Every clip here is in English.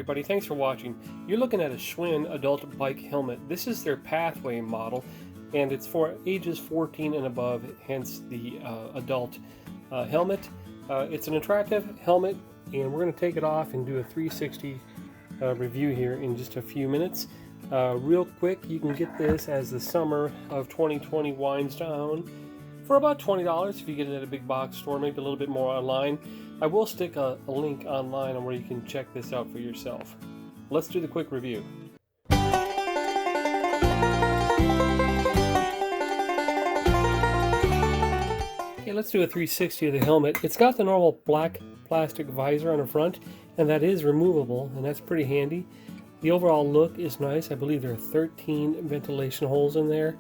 everybody, thanks for watching. You're looking at a Schwinn adult bike helmet. This is their Pathway model, and it's for ages 14 and above, hence the adult helmet. It's an attractive helmet, and we're going to take it off and do a 360 review here in just a few minutes. Real quick, you can get this as the summer of 2020 winds down for about $20 if you get it at a big box store, maybe a little bit more online. I will stick a link online on where you can check this out for yourself. Let's do the quick review. Okay, let's do a 360 of the helmet. It's got the normal black plastic visor on the front, and that is removable, and that's pretty handy. The overall look is nice. I believe there are 13 ventilation holes in there,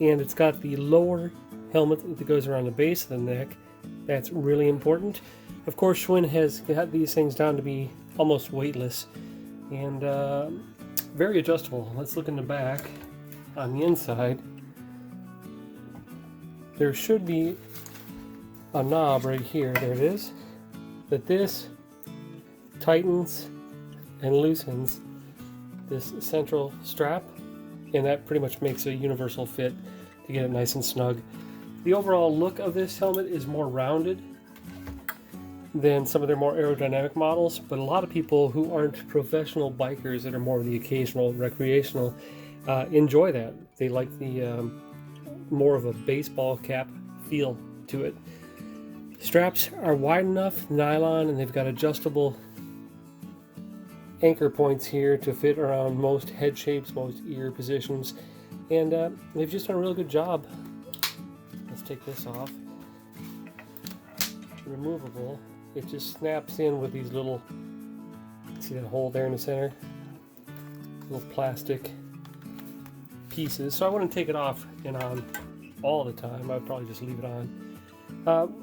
and it's got the lower helmet that goes around the base of the neck. That's really important. Of course, Schwinn has got these things down to be almost weightless and very adjustable. Let's look in the back. On the inside, there should be a knob right here. There it is. That this tightens and loosens this central strap, and that pretty much makes a universal fit to get it nice and snug. The overall look of this helmet is more rounded than some of their more aerodynamic models, but a lot of people who aren't professional bikers that are more of the occasional recreational enjoy that. They like the more of a baseball cap feel to it. Straps are wide enough, nylon, and they've got adjustable anchor points here to fit around most head shapes, most ear positions, and they've just done a real good job. Let's take this off. Removable. It just snaps in with these little, see that hole there in the center? Little plastic pieces. So I wouldn't take it off and on all the time. I'd probably just leave it on.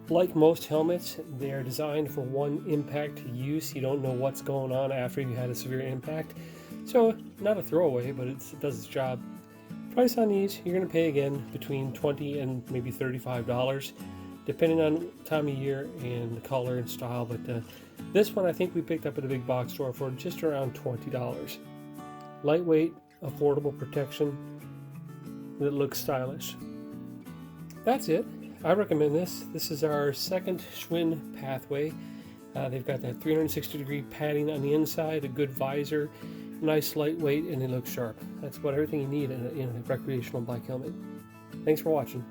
Like most helmets, they are designed for one impact use. You don't know what's going on after you had a severe impact. So not a throwaway, but it does its job. Price on these, you're going to pay again between $20 and maybe $35, depending on time of year and the color and style. But this one I think we picked up at a big box store for just around $20. Lightweight, affordable protection that looks stylish. That's it. I recommend this. This is our second Schwinn Pathway. They've got that 360-degree padding on the inside, a good visor, nice lightweight, and they look sharp. That's about everything you need in a recreational bike helmet. Thanks for watching.